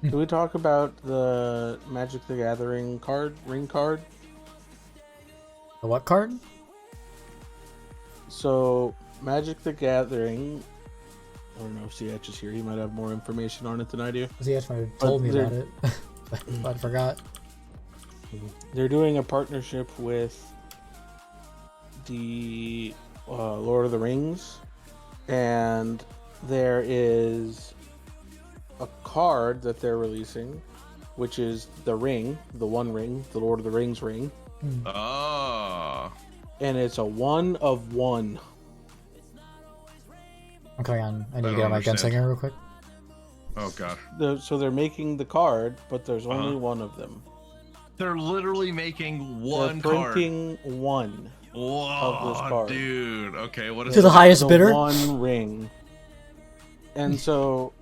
Can we talk about the Magic the Gathering ring card? The what card? So, Magic the Gathering, I don't know if CH is here, he might have more information on it than I do. He actually told me about it, but I forgot. They're doing a partnership with the Lord of the Rings, and there is a card that they're releasing, which is the ring, the One Ring, the Lord of the Rings ring. Oh. And it's a 1 of 1. I'm coming on. I need to don't get on my understand. gunslinger real quick. Oh god. So they're making the card, but there's only one of them. They're literally making one They're card. printing one of this Whoa, card. dude. Okay, what is To the it? highest The bidder? One Ring. And so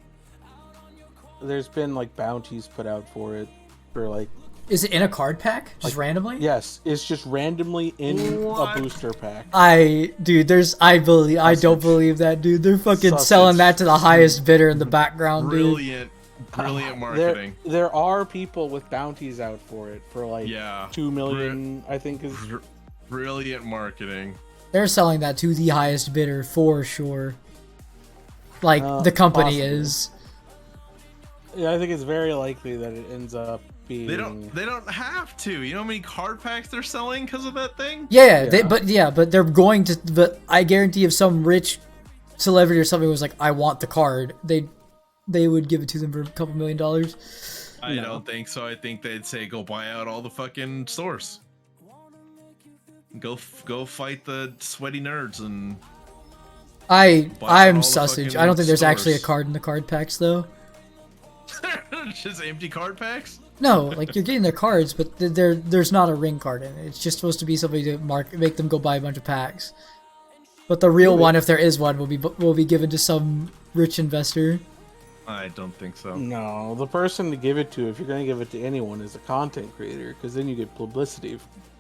there's been like bounties put out for it for like, Is it in a card pack? Just randomly? yes, it's just randomly in What? a booster pack. I don't believe that, dude. They're fucking Sausage. selling that to the highest bidder in the background, dude. Brilliant marketing. There are people with bounties out for it for like Yeah. 2 million, I think is. Brilliant marketing. They're selling that to the highest bidder for sure. Like the company possible. is. Yeah, I think it's very likely that it ends up being. They don't have to. You know how many card packs they're selling because of that thing? Yeah, Yeah. but they're going to. But I guarantee if some rich celebrity or something was like, "I want the card," they would give it to them for a couple $1 million. I don't think so. I think they'd say go buy out all the fucking stores. Go fight the sweaty nerds and I'm all the sausage. fucking I don't think there's actually a stores. card in the card packs though. just empty card packs. No, like you're getting their cards, but there's not a ring card in it. It's just supposed to be somebody to make them go buy a bunch of packs. But the real one, if there is one, will be given to some rich investor. I don't think so. No, the person to give it to, if you're going to give it to anyone, is a content creator, because then you get publicity.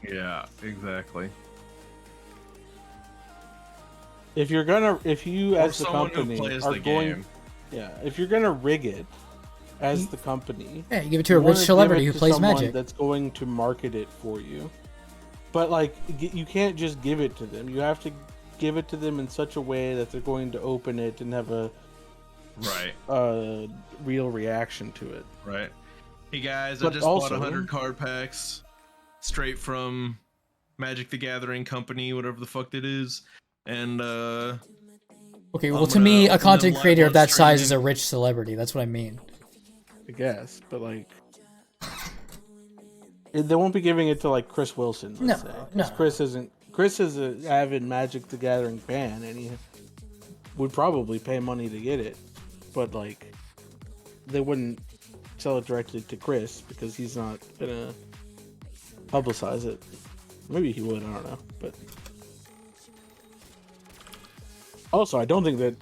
Yeah, exactly. If you as the someone who company plays are the going, game. yeah, if you're gonna rig it as the company, Yeah, you give it to a you rich wanna give celebrity it who to plays someone Magic. that's going to market it for you. But like, you can't just give it to them. You have to give it to them in such a way that they're going to open it and have a Right. real reaction to it. Right. Hey guys, But I just bought also- 100 card packs straight from Magic the Gathering company, whatever the fuck it is. And Okay, I'm well, to gonna me, a open them content live creator on of that size is a streaming. rich celebrity. That's what I mean. I guess, but like, they won't be giving it to like Chris Wilson. Let's say. 'Cause no. Chris is an avid Magic the Gathering fan, and he would probably pay money to get it, but like, they wouldn't sell it directly to Chris because he's not gonna publicize it. Maybe he would, I don't know, but also I don't think that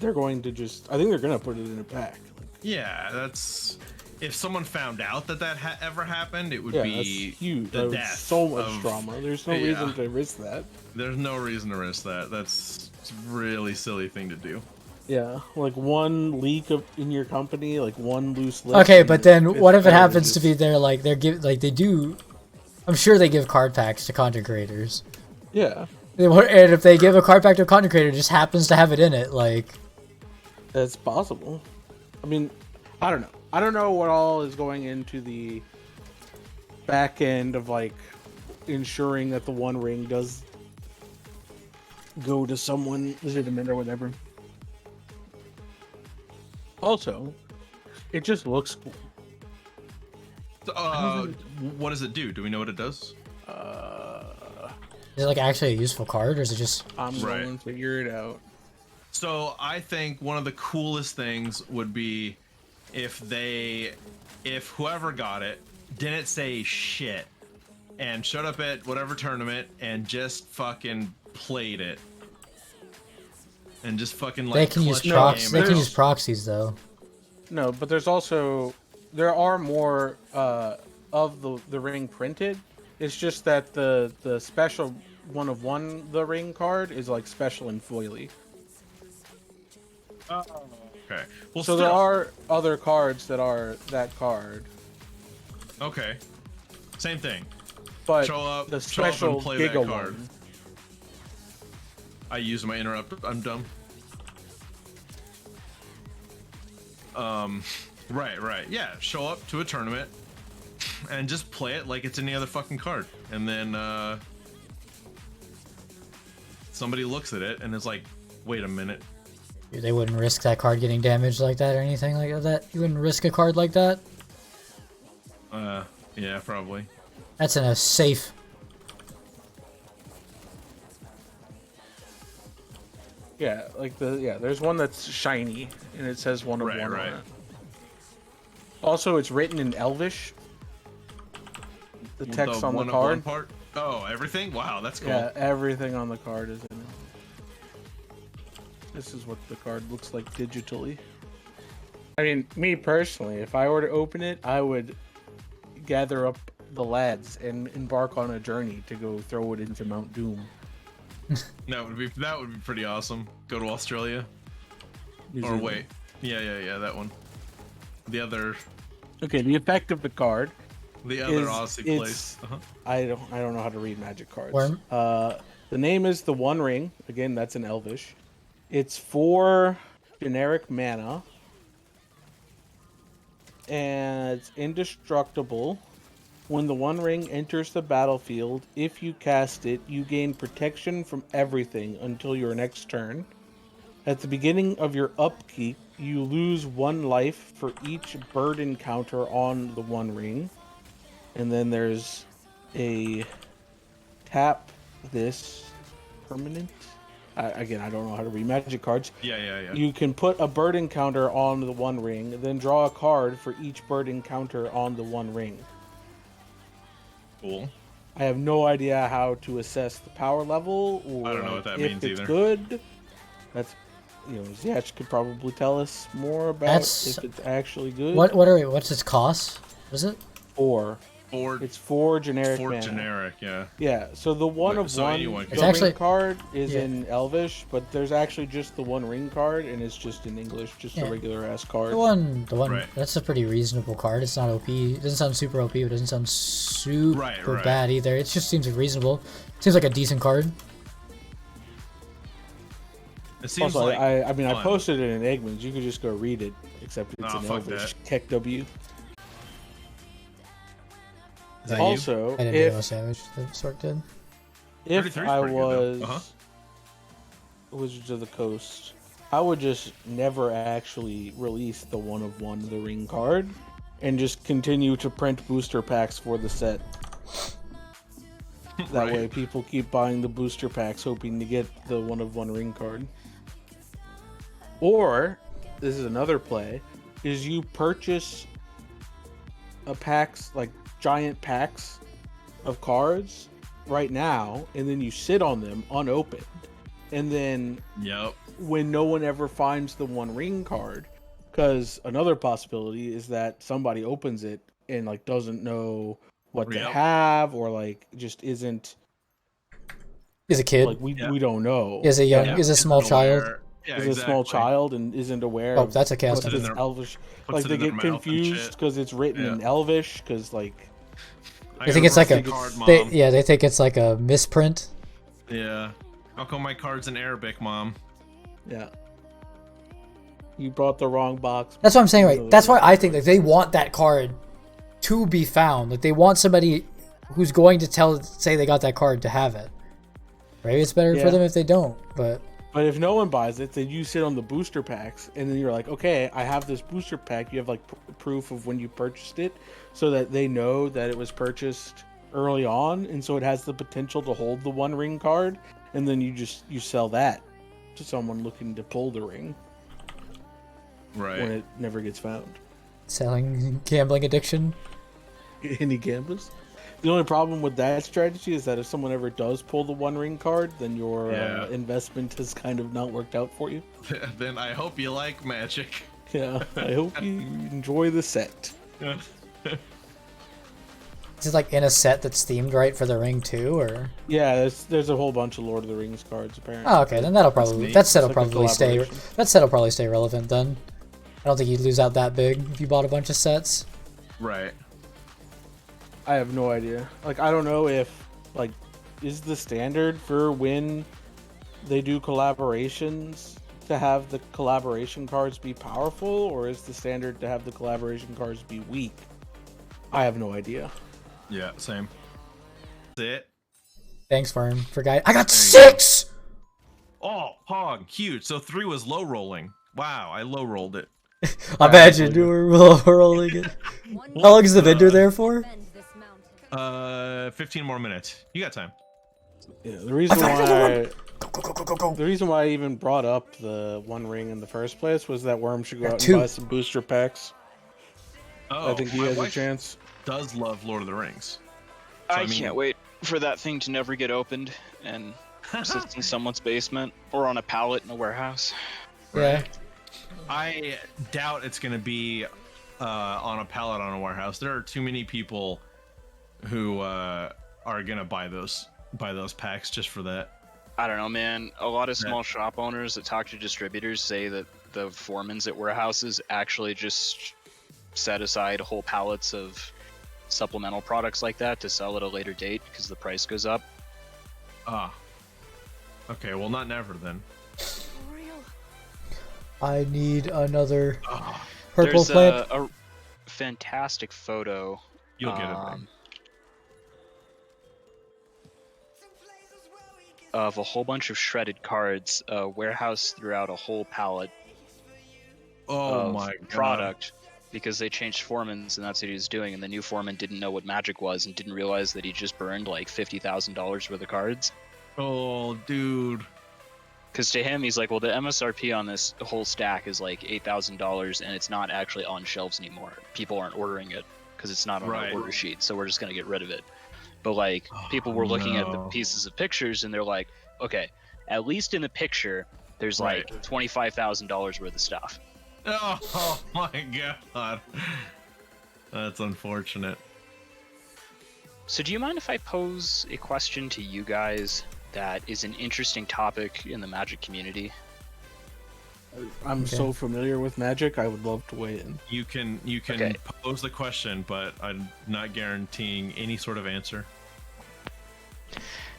they're going to just. I think they're gonna put it in a pack. yeah, that's if someone found out that ever happened, it would Yeah, be that's huge. the That would be death. so much of- drama. There's no Yeah. reason to risk that. There's no reason to risk that. That's a really silly thing to do. Yeah, like one leak in your company, like one loose lip. Okay, and but then it's what if it better happens to just- be they do? I'm sure they give card packs to content creators. Yeah, And if they give a card pack to a content creator, it just happens to have it in it, like. that's possible. I mean, I don't know. I don't know what all is going into the back end of like ensuring that the One Ring does go to someone legitimate or whatever. Also, it just looks cool. What does it do? Do we know what it does? Is it like actually a useful card, or is it just? I'm Right. going to figure it out. So I think one of the coolest things would be if whoever got it didn't say shit and showed up at whatever tournament and just fucking played it. And just fucking like They can use clutch the proxies. game They can out. use proxies though. No, but there are more of the ring printed. It's just that the special one of one the ring card is like special and foily. Okay. Well, So still. there are other cards that are that card, Okay. Same thing. but Show up. the Show up special and play Giga that card. one. I use my interrupt. I'm dumb. Right. Yeah. Show up to a tournament and just play it like it's any other fucking card, and then somebody looks at it and is like, "Wait a minute." Dude, they wouldn't risk that card getting damaged like that or anything like that. You wouldn't risk a card like that. Yeah, probably. That's in a safe. Yeah, like there's one that's shiny and it says one of one Right. on it. Also, it's written in Elvish. The text on the one of card. one part. Oh, everything. Wow, that's cool. Yeah, everything on the card is in it. This is what the card looks like digitally. I mean, me personally, if I were to open it, I would gather up the lads and embark on a journey to go throw it into Mount Doom. That would be pretty awesome. Go to Australia. Or wait. Yeah, that one. The other Okay, the effect of the card. Aussie place. I don't know how to read magic cards. Worm? The name is the One Ring. Again, that's in Elvish. It's 4 generic mana. And it's indestructible. When the One Ring enters the battlefield, if you cast it, you gain protection from everything until your next turn. At the beginning of your upkeep, you lose 1 life for each bird encounter on the One Ring. And then there's a tap this permanent. Again, I don't know how to read magic cards. Yeah. You can put a bird encounter on the One Ring, then draw a card for each bird encounter on the One Ring. Cool. I have no idea how to assess the power level or I don't know what that if means it's either. good. That's Ziyech could probably tell us more about That's- if it's actually good. What's its cost? Was it? 4. It's 4 generic mana. Generic, yeah. Yeah, so the one of so one anyone the can- It's actually- ring card is yeah. in Elvish, but there's actually just the One Ring card, and it's just in English, just Yeah. a regular ass card. The one. Right. That's a pretty reasonable card. It's not OP. It doesn't sound super OP, but it doesn't sound super Right. bad either. It just seems like reasonable. Seems like a decent card. It seems Also, like I mean, I fun. posted it in Eggman's. You could just go read it, except it's Oh, in fuck Elvish. that. Keck W. Is that Also, I didn't do no damage. The sword did. if 33 is I pretty good, was though. Uh-huh. Wizards of the Coast, I would just never actually release the one of one the ring card, and just continue to print booster packs for the set. That Right. way, people keep buying the booster packs, hoping to get the one of one ring card. Or, this is another play, is you purchase like giant packs of cards right now, and then you sit on them unopened. And then Yep. when no one ever finds the One Ring card, because another possibility is that somebody opens it and like doesn't know what they Yep. have, or like just isn't Is a kid. like we Yeah. we don't know. Is a young. Yeah. Is a small Isn't child. aware. Yeah, Is a small exactly. child and isn't aware Oh, of that's a cast. what's it in this their- Elvish. puts Like it they in their get mouth and confused shit. because it's written in Yeah. Elvish, because like They think it's like a. card, Mom. They think it's like a misprint. Yeah. How come my card's in Arabic, Mom? yeah. You brought the wrong box. That's what I'm saying, right? That's why I think like they want that card to be found. Like they want somebody who's going to say they got that card to have it. Maybe it's better for Yeah. them if they don't, but But if no one buys it, then you sit on the booster packs, and then you're like, okay, I have this booster pack. You have like proof of when you purchased it, so that they know that it was purchased early on, and so it has the potential to hold the One Ring card, and then you sell that to someone looking to pull the ring Right. when it never gets found. selling gambling addiction. Any gamblers? The only problem with that strategy is that if someone ever does pull the One Ring card, then your Yeah. investment has kind of not worked out for you. Then I hope you like magic. Yeah, I hope you enjoy the set. Is it like in a set that's themed right for the ring too, or? Yeah, there's a whole bunch of Lord of the Rings cards apparently. Oh, okay, then that'll probably neat. that set'll It's like a probably stay. collaboration. That set'll probably stay relevant then. I don't think you'd lose out that big if you bought a bunch of sets. Right. I have no idea. Like, I don't know if, like, is the standard for when they do collaborations to have the collaboration cards be powerful, or is the standard to have the collaboration cards be weak? I have no idea. Yeah, same. That's it. Thanks, Farm, for guide. I got There you 6! Oh, Pog, huge. So 3 was low rolling. Wow, I low rolled it. Imagine we're rolling it. How long is the vendor there for? 15 more minutes. You got time. Yeah, the reason why the reason why I even brought up the One Ring in the first place was that Worm should go out and buy some booster packs. Oh, I think he has a chance. Does love Lord of the Rings. So, I can't wait for that thing to never get opened and sits in someone's basement or on a pallet in a warehouse. Yeah. I doubt it's going to be on a pallet on a warehouse. There are too many people who are going to buy those packs just for that. I don't know, man. A lot of small shop owners that talk to distributors say that the foremans at warehouses actually just set aside whole pallets of supplemental products like that to sell at a later date because the price goes up. Ah. Okay, well, not never then. I need another purple There's plant. a fantastic photo. You'll get it, man. Of a whole bunch of shredded cards, a warehouse threw out a whole pallet Oh of my god. product because they changed foremans and that's what he was doing, and the new foreman didn't know what magic was and didn't realize that he just burned like $50,000 worth of cards. Oh, dude. Because to him, he's like, well, the MSRP on this whole stack is like $8,000 and it's not actually on shelves anymore. People aren't ordering it because it's not on the order sheet, so we're just going to get rid of it. But like, people were looking at the pieces of pictures and they're like, okay, at least in the picture, there's like $25,000 worth of stuff. Oh my god. That's unfortunate. So do you mind if I pose a question to you guys that is an interesting topic in the Magic community? I'm so familiar with Magic, I would love to weigh in. You can pose the question, but I'm not guaranteeing any sort of answer.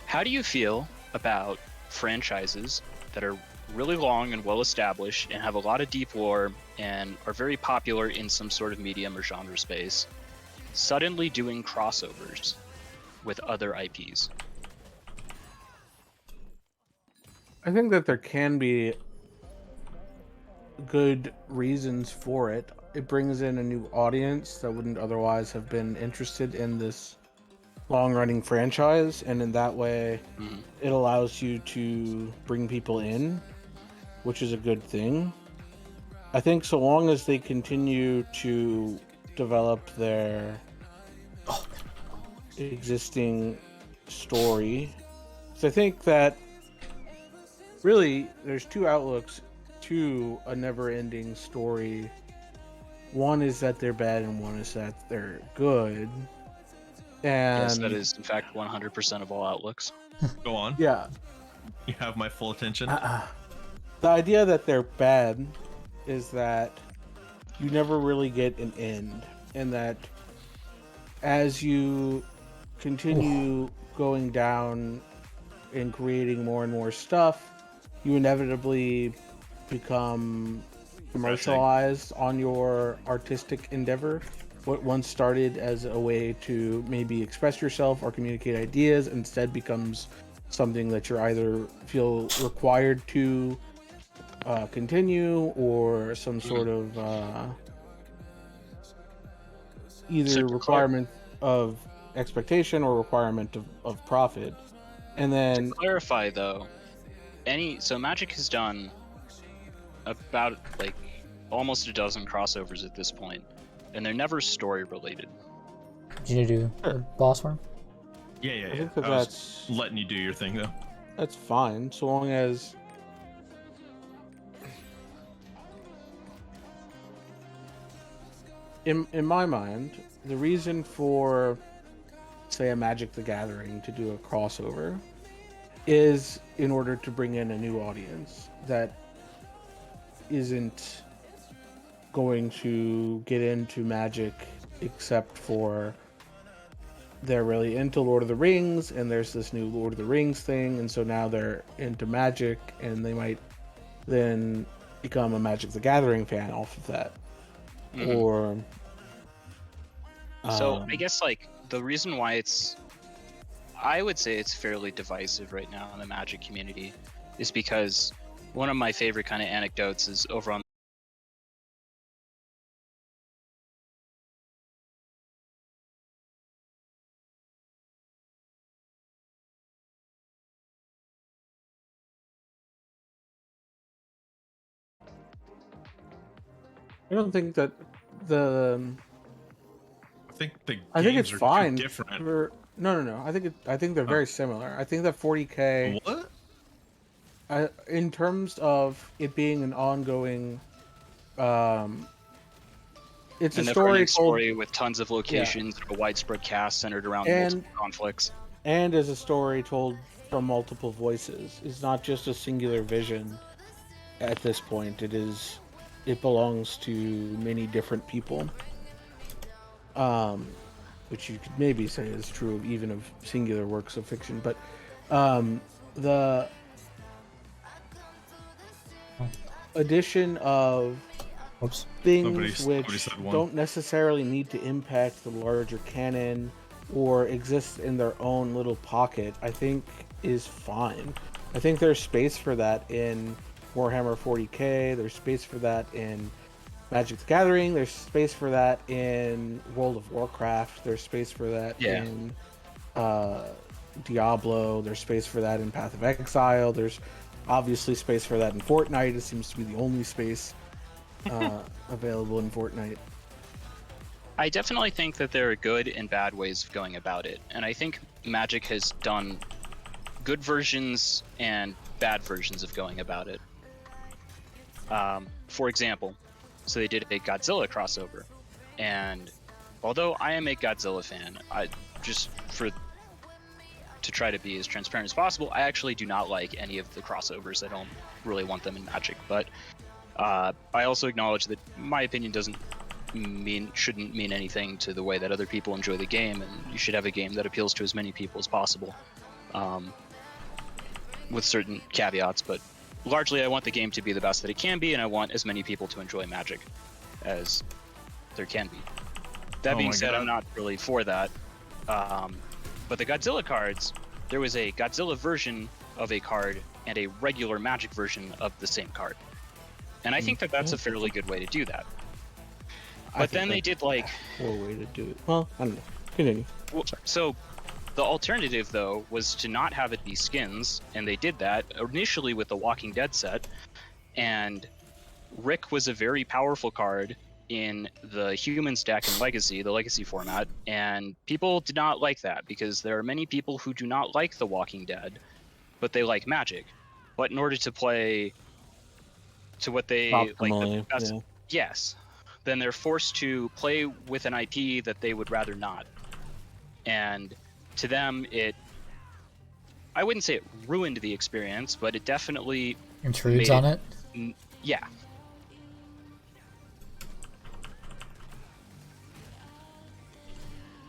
How do you feel about franchises that are really long and well established and have a lot of deep lore and are very popular in some sort of medium or genre space, suddenly doing crossovers with other IPs? I think that there can be good reasons for it. It brings in a new audience that wouldn't otherwise have been interested in this long-running franchise, and in that way it allows you to bring people in, which is a good thing. I think so long as they continue to develop their existing story. So I think that really there's two outlooks to a never-ending story. One is that they're bad and one is that they're good. And yes, that is in fact 100% of all outlooks. Go on. Yeah. You have my full attention. The idea that they're bad is that you never really get an end, and that as you continue going down and creating more and more stuff, you inevitably become commercialized on your artistic endeavor. What once started as a way to maybe express yourself or communicate ideas instead becomes something that you're either feel required to continue, or some sort of either requirement of expectation or requirement of profit. And then to clarify though, so Magic has done about like almost a dozen crossovers at this point, and they're never story related. Did you do a boss farm? Yeah. I think that I was letting you do your thing though. That's fine, so long as in my mind, the reason for, say, a Magic the Gathering to do a crossover is in order to bring in a new audience that isn't going to get into Magic except for they're really into Lord of the Rings, and there's this new Lord of the Rings thing, and so now they're into Magic, and they might then become a Magic the Gathering fan off of that. Or so I guess like the reason why I would say it's fairly divisive right now in the Magic community is because one of my favorite kind of anecdotes is over on I don't think that the I think the I think it's games are fine too different. for no. I think they're very similar. I think that 40K What? in terms of it being an ongoing it's a a story never-ending told story with tons of locations, a widespread cast centered around and multiple conflicts. and as a story told from multiple voices. It's not just a singular vision at this point. It belongs to many different people. Which you could maybe say is true of even of singular works of fiction, but the addition of Whoops. things Nobody which said one. don't necessarily need to impact the larger canon or exist in their own little pocket, I think is fine. I think there's space for that in Warhammer 40K, there's space for that in Magic the Gathering, there's space for that in World of Warcraft, there's space for that in Diablo, there's space for that in Path of Exile, there's obviously space for that in Fortnite. It seems to be the only space available in Fortnite. I definitely think that there are good and bad ways of going about it, and I think Magic has done good versions and bad versions of going about it. For example, so they did a Godzilla crossover, and although I am a Godzilla fan, to try to be as transparent as possible, I actually do not like any of the crossovers. I don't really want them in Magic, but I also acknowledge that my opinion shouldn't mean anything to the way that other people enjoy the game, and you should have a game that appeals to as many people as possible, with certain caveats. But largely, I want the game to be the best that it can be, and I want as many people to enjoy Magic as there can be. That being said, I'm not really for that. But the Godzilla cards, there was a Godzilla version of a card and a regular Magic version of the same card. And I think that that's a fairly good way to do that. But then they did like... Poor way to do it. Well, I don't know. Continue. So the alternative, though, was to not have it be skins, and they did that initially with the Walking Dead set. And Rick was a very powerful card in the Humans deck in Legacy, the Legacy format, and people did not like that because there are many people who do not like the Walking Dead, but they like Magic. But in order to play to what they Optimally, like the best, yes, then they're forced to play with an IP that they would rather not. And to them, I wouldn't say it ruined the experience, but it definitely intrudes on it. Yeah.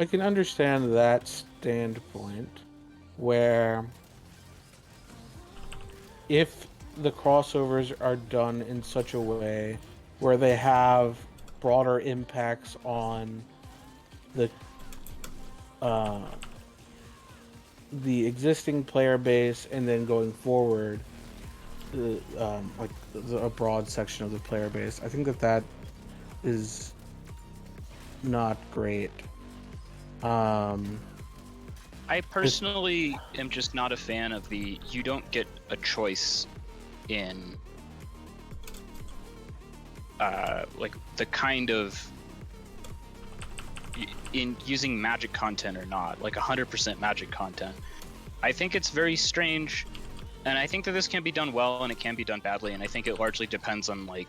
I can understand that standpoint where if the crossovers are done in such a way where they have broader impacts on the existing player base and then going forward a broad section of the player base, I think that is not great. I personally am just not a fan of you don't get a choice in like the kind of in using Magic content or not, like 100% Magic content. I think it's very strange, and I think that this can be done well and it can be done badly, and I think it largely depends on like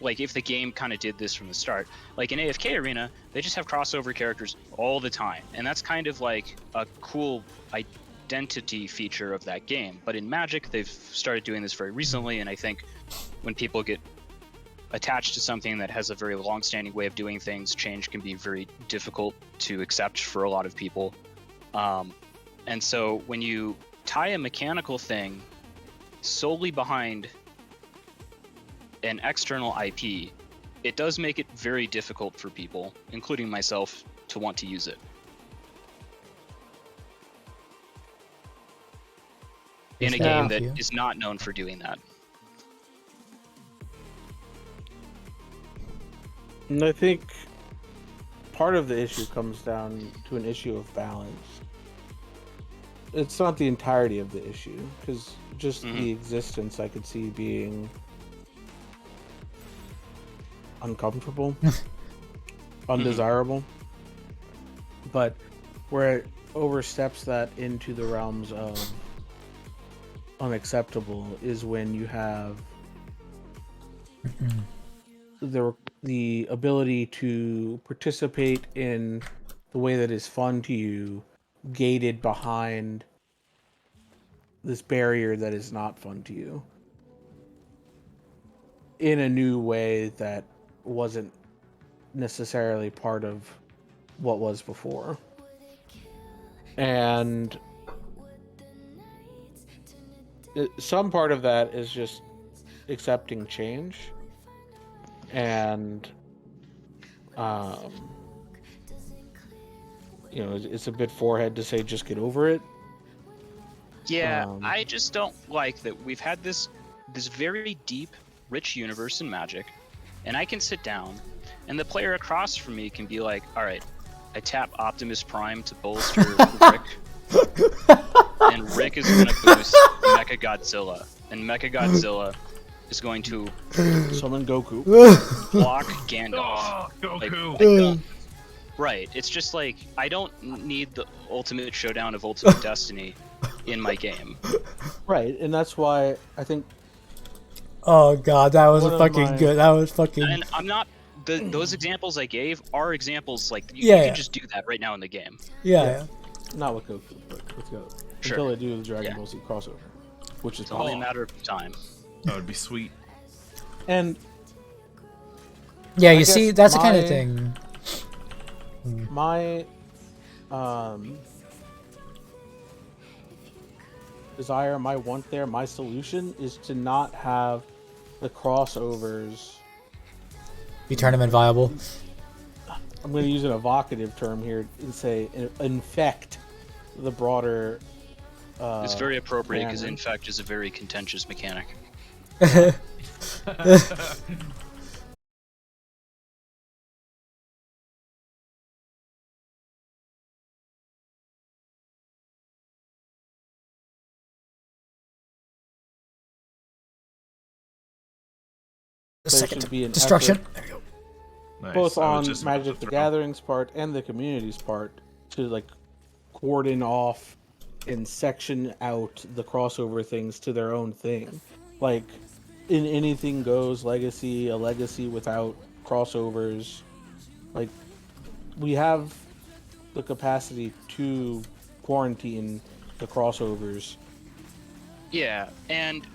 if the game kind of did this from the start. Like in AFK Arena, they just have crossover characters all the time, and that's kind of like a cool identity feature of that game. But in Magic, they've started doing this very recently, and I think when people get attached to something that has a very long-standing way of doing things, change can be very difficult to accept for a lot of people. And so when you tie a mechanical thing solely behind an external IP, it does make it very difficult for people, including myself, to want to use it. In a game that is not known for doing that. And I think part of the issue comes down to an issue of balance. It's not the entirety of the issue, because just the existence I could see being uncomfortable, undesirable. But where it oversteps that into the realms of unacceptable is when you have the ability to participate in the way that is fun to you, gated behind this barrier that is not fun to you, in a new way that wasn't necessarily part of what was before. And some part of that is just accepting change, and you know, it's a bit forehead to say just get over it. Yeah, I just don't like that we've had this very deep, rich universe in Magic, and I can sit down, and the player across from me can be like, all right, I tap Optimus Prime to bolster Rick, and Rick is going to boost Mecha Godzilla, and Mecha Godzilla is going to summon Goku, block Gandalf. Oh, Goku! Like, right, it's just like, I don't need the ultimate showdown of Ultimate Destiny in my game. Right, and that's why I think. Oh god, that was fucking good. That was fucking. And I'm not. Those examples I gave are examples like you can just do that right now in the game. Yeah. Not with Goku, but with Goku. Sure. Until they do the Dragon Ball Z crossover, which is It's only a matter of time. That would be sweet. And yeah, you I see, guess that's the kind of thing. my desire, my want there, my solution is to not have the crossovers. You tournament viable. I'm going to use an evocative term here and say infect the broader. It's very appropriate because infect is a very contentious mechanic. Should be an Destruction. effort, There you go. Nice. both I on was just about Magic to the throw. Gathering's part and the community's part, to like cordon off and section out the crossover things to their own thing. Like in Anything Goes Legacy, a legacy without crossovers. Like we have the capacity to quarantine the crossovers. Yeah, and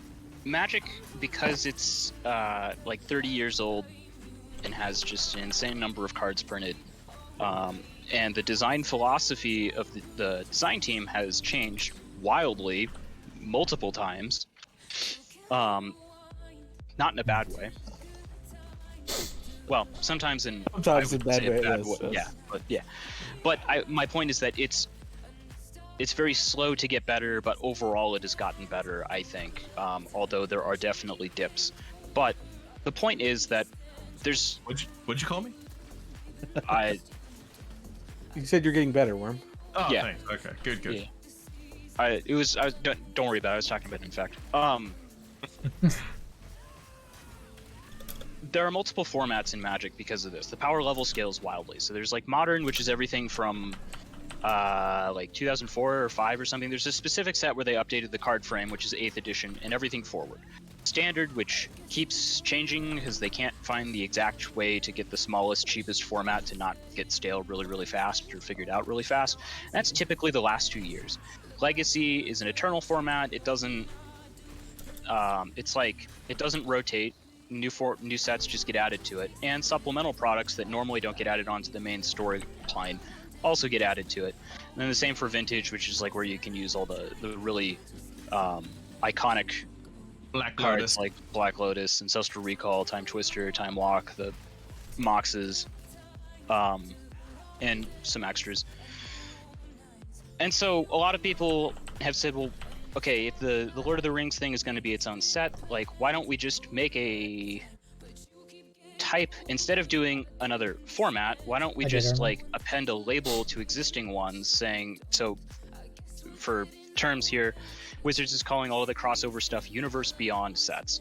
Magic, because it's like 30 years old and has just an insane number of cards printed, and the design philosophy of the design team has changed wildly multiple times, not in a bad way. Well, sometimes in Sometimes I would in bad say a way, bad yes, way. yes. Yeah, but my point is that it's very slow to get better, but overall it has gotten better, I think. Although there are definitely dips, but the point is that there's. What'd you call me? You said you're getting better, Worm. Oh, Yeah. thanks. Okay, good. Yeah. Don't worry about it. I was talking about it, in fact. There are multiple formats in Magic because of this. The power level scales wildly. So there's like Modern, which is everything from like 2004 or 5 or something. There's a specific set where they updated the card frame, which is 8th edition, and everything forward. Standard, which keeps changing because they can't find the exact way to get the smallest, cheapest format to not get stale really, really fast or figured out really fast. That's typically the last 2 years. Legacy is an eternal format. It doesn't. It's like it doesn't rotate. new sets just get added to it, and supplemental products that normally don't get added onto the main storyline also get added to it. And then the same for vintage, which is like where you can use all the really iconic Black cards Lotus. like Black Lotus, Ancestral Recall, Time Twister, Time Walk, the Moxes, and some extras. And so a lot of people have said, well, okay, if the Lord of the Rings thing is going to be its own set, like, why don't we just make a type, instead of doing another format, why don't we just like append a label to existing ones saying, so for terms here, Wizards is calling all of the crossover stuff Universe Beyond sets.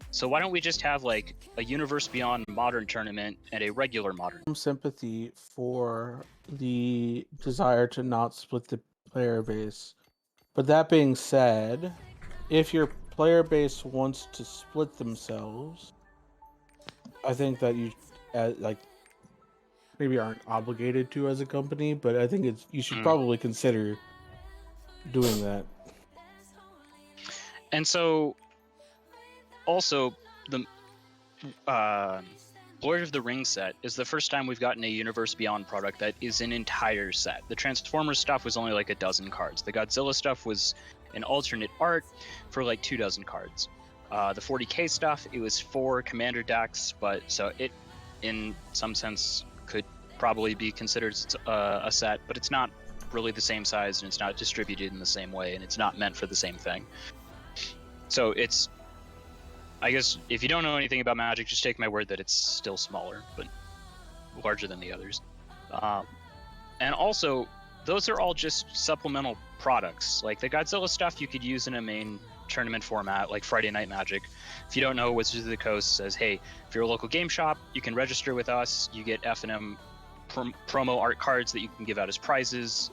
So why don't we just have like a Universe Beyond Modern tournament and a regular Modern? Some sympathy for the desire to not split the player base. But that being said, if your player base wants to split themselves, I think that you like maybe aren't obligated to as a company, but I think you should probably consider doing that. And so also the Lord of the Rings set is the first time we've gotten a Universe Beyond product that is an entire set. The Transformers stuff was only like a dozen cards. The Godzilla stuff was an alternate art for like 24 cards. The 40k stuff, it was 4 commander decks, but so it in some sense could probably be considered a set, but it's not really the same size, and it's not distributed in the same way, and it's not meant for the same thing. So it's, I guess if you don't know anything about Magic, just take my word that it's still smaller, but larger than the others. And also, those are all just supplemental products. Like the Godzilla stuff you could use in a main tournament format, like Friday Night Magic. If you don't know, Wizards of the Coast says, hey, if you're a local game shop, you can register with us. You get F&M promo art cards that you can give out as prizes.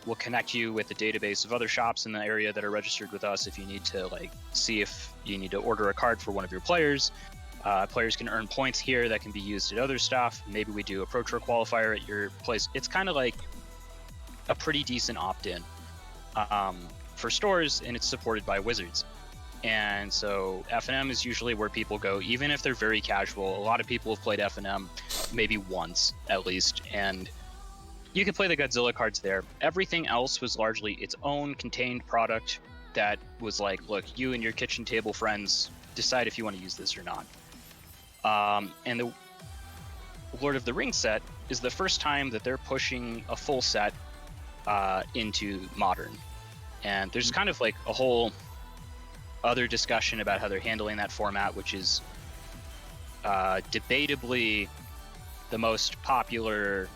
We'll connect you with a database of other shops in the area that are registered with us if you need to like see if you need to order a card for one of your players. Players can earn points here that can be used at other stuff. Maybe we do a Pro Tour qualifier at your place. It's kind of like a pretty decent opt-in for stores, and it's supported by Wizards. And so F&M is usually where people go, even if they're very casual. A lot of people have played F&M maybe once at least, and you can play the Godzilla cards there. Everything else was largely its own contained product that was like, look, you and your kitchen table friends decide if you want to use this or not. And the Lord of the Rings set is the first time that they're pushing a full set into Modern. And there's kind of like a whole other discussion about how they're handling that format, which is debatably the most popular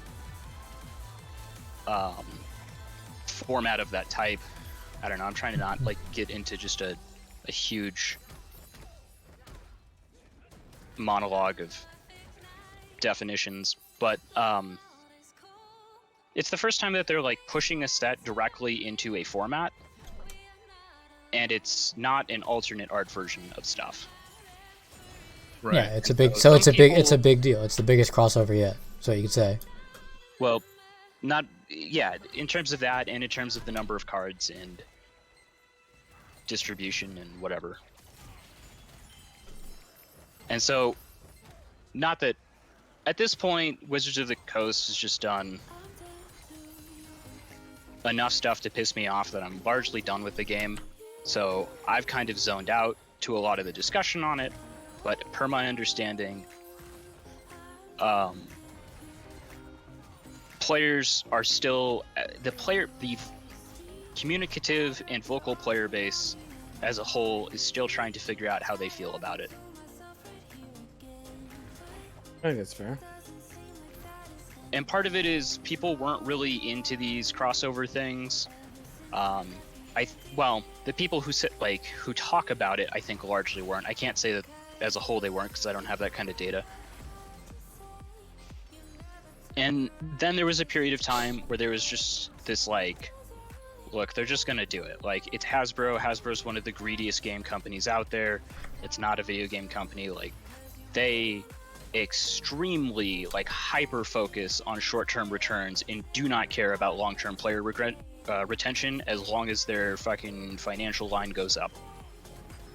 format of that type. I don't know, I'm trying to not like get into just a huge monologue of definitions, but it's the first time that they're like pushing a set directly into a format, and it's not an alternate art version of stuff. Right. Yeah, it's a big. So it's a big. It's a big deal. It's the biggest crossover yet. So you could say. Well, not yeah. In terms of that, and in terms of the number of cards and distribution and whatever. And so, not that at this point, Wizards of the Coast has just done enough stuff to piss me off that I'm largely done with the game. So I've kind of zoned out to a lot of the discussion on it, but per my understanding, players are still the communicative and vocal player base as a whole is still trying to figure out how they feel about it. I think that's fair. And part of it is people weren't really into these crossover things. The people who talk about it, I think largely weren't. I can't say that as a whole they weren't, because I don't have that kind of data. And then there was a period of time where there was just this like, look, they're just gonna do it. Like, it's Hasbro. Hasbro's one of the greediest game companies out there. It's not a video game company. Like, they extremely like hyper focus on short-term returns and do not care about long-term player retention as long as their fucking financial line goes up.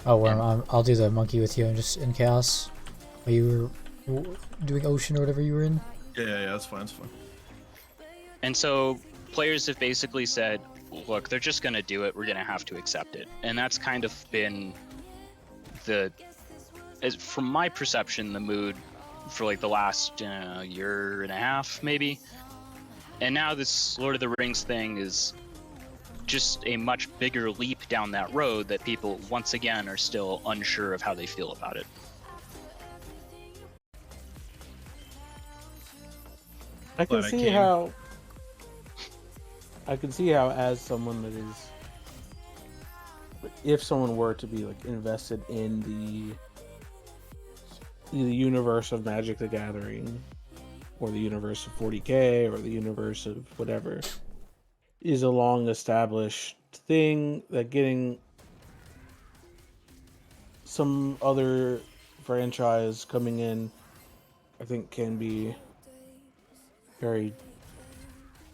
Oh, Worm, And- I'll do the monkey with you and just in chaos. While you were doing ocean or whatever you were in. Yeah, that's fine. That's fine. And so players have basically said, look, they're just going to do it. We're going to have to accept it. And that's kind of been from my perception, the mood for like the last year and a half, maybe. And now this Lord of the Rings thing is just a much bigger leap down that road that people, once again, are still unsure of how they feel about it. I can Glad I see came. how. I can see how, as someone that is, if someone were to be like invested in the universe of Magic the Gathering, or the universe of 40K, or the universe of whatever, is a long established thing, that getting some other franchise coming in, I think, can be very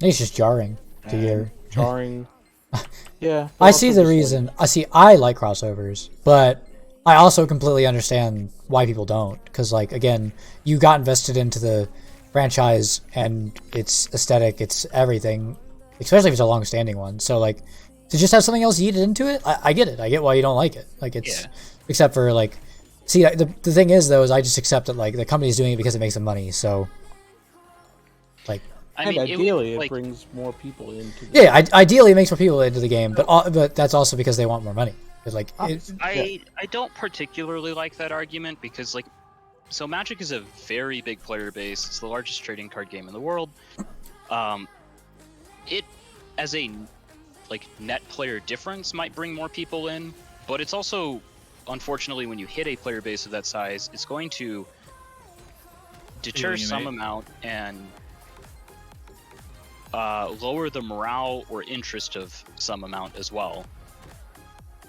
It's just jarring to hear. jarring. Yeah, but I see also the just, like, reason. I like crossovers, but I also completely understand why people don't. Because, like, again, you got invested into the franchise and its aesthetic, its everything, especially if it's a long-standing one. So, like, to just have something else yeeted into it, I get it. I get why you don't like it. Like, it's Yeah. except for like, see, the thing is though, is I just accept that like the company's doing it because it makes them money. So, like, I and mean, ideally, it like, brings more people into the yeah, ideally it makes more people into the game, but that's also because they want more money. It's like I don't particularly like that argument because, like, so Magic is a very big player base. It's the largest trading card game in the world. It, as a like net player difference, might bring more people in, but it's also, unfortunately, when you hit a player base of that size, it's going to deter some Alienate. amount and lower the morale or interest of some amount as well.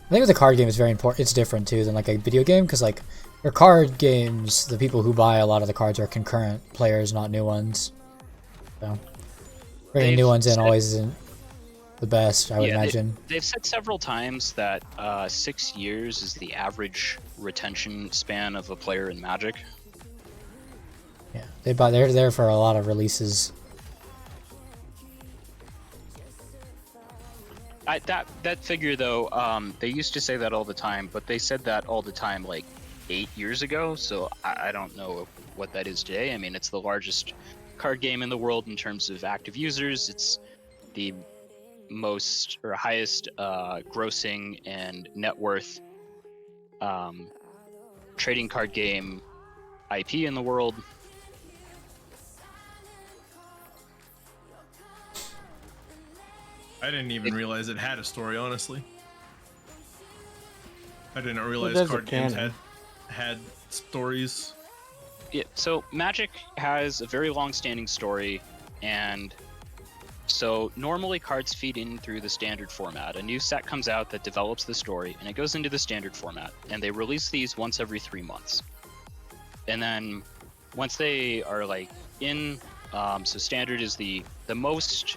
I think with a card game it's very important. It's different too than like a video game because like for card games, the people who buy a lot of the cards are concurrent players, not new ones. So bringing They've new ones in said- always isn't the best, I would Yeah, imagine. they've said several times that 6 years is the average retention span of a player in Magic. Yeah, they're there for a lot of releases. That figure though, they used to say that all the time, but they said that all the time like 8 years ago. So I don't know what that is today. I mean, it's the largest card game in the world in terms of active users. It's the most or highest grossing and net worth trading card game IP in the world. I didn't even realize it had a story, honestly. I didn't realize there's a card games canon. Yeah, had stories. so Magic has a very long-standing story, and so normally cards feed in through the standard format. A new set comes out that develops the story, and it goes into the standard format, and they release these once every 3 months. And then once they are like in, so standard is the most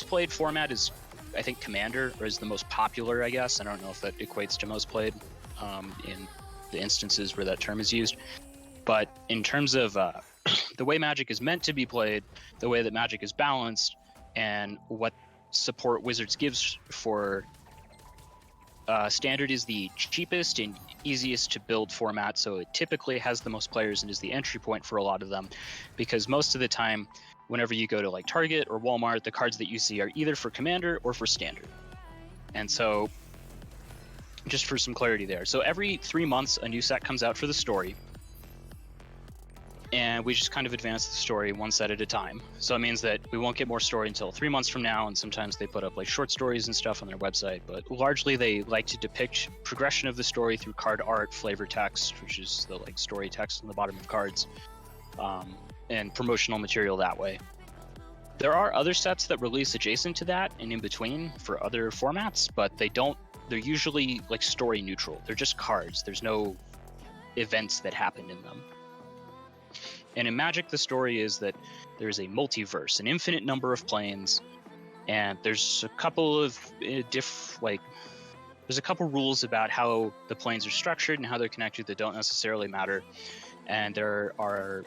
played format is, I think, Commander, or is the most popular, I guess. I don't know if that equates to most played in the instances where that term is used. But in terms of the way Magic is meant to be played, the way that Magic is balanced, and what support Wizards gives for Standard is the cheapest and easiest to build format, so it typically has the most players and is the entry point for a lot of them, because most of the time, whenever you go to like Target or Walmart, the cards that you see are either for Commander or for Standard. And so, just for some clarity there, so every 3 months a new set comes out for the story, and we just kind of advance the story one set at a time. So it means that we won't get more story until 3 months from now, and sometimes they put up like short stories and stuff on their website, but largely they like to depict progression of the story through card art, flavor text, which is the like story text on the bottom of cards, and promotional material that way. There are other sets that release adjacent to that and in between for other formats, but they're usually like story neutral. They're just cards. There's no events that happen in them. And in Magic, the story is that there's a multiverse, an infinite number of planes, and there's a couple of there's a couple rules about how the planes are structured and how they're connected that don't necessarily matter. And there are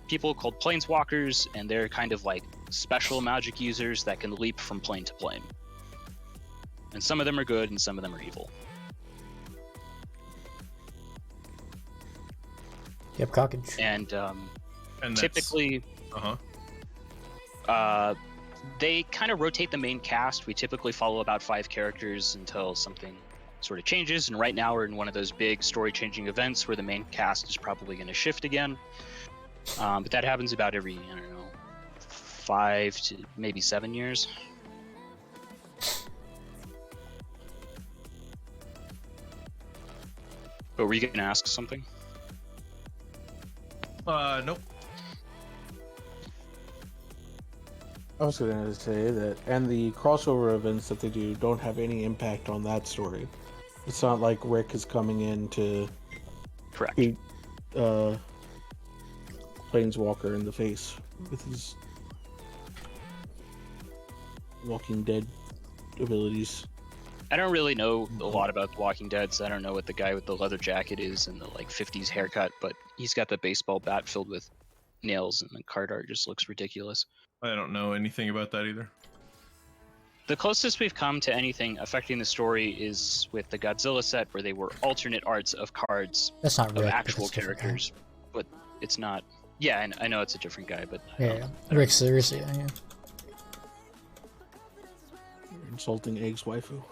people called planeswalkers, and they're kind of like special magic users that can leap from plane to plane. And some of them are good and some of them are evil. Yep, cockage. And And typically, they kind of rotate the main cast. We typically follow about 5 characters until something sort of changes. And right now we're in one of those big story-changing events where the main cast is probably going to shift again. But that happens about every, I don't know, 5 to maybe 7 years. But were you going to ask something? Nope. I was going to say that, and the crossover events that they do don't have any impact on that story. It's not like Rick is coming in to Correct. shoot Planeswalker in the face with his Walking Dead abilities. I don't really know a lot about The Walking Dead, so I don't know what the guy with the leather jacket is and the like 50s haircut, but he's got the baseball bat filled with nails, and the card art just looks ridiculous. I don't know anything about that either. The closest we've come to anything affecting the story is with the Godzilla set, where they were alternate arts of cards That's not of Rick, but actual that's a different guy. characters, but it's not. Yeah, I know it's a different guy, but Yeah, Rick's yeah. Insulting Egg's waifu.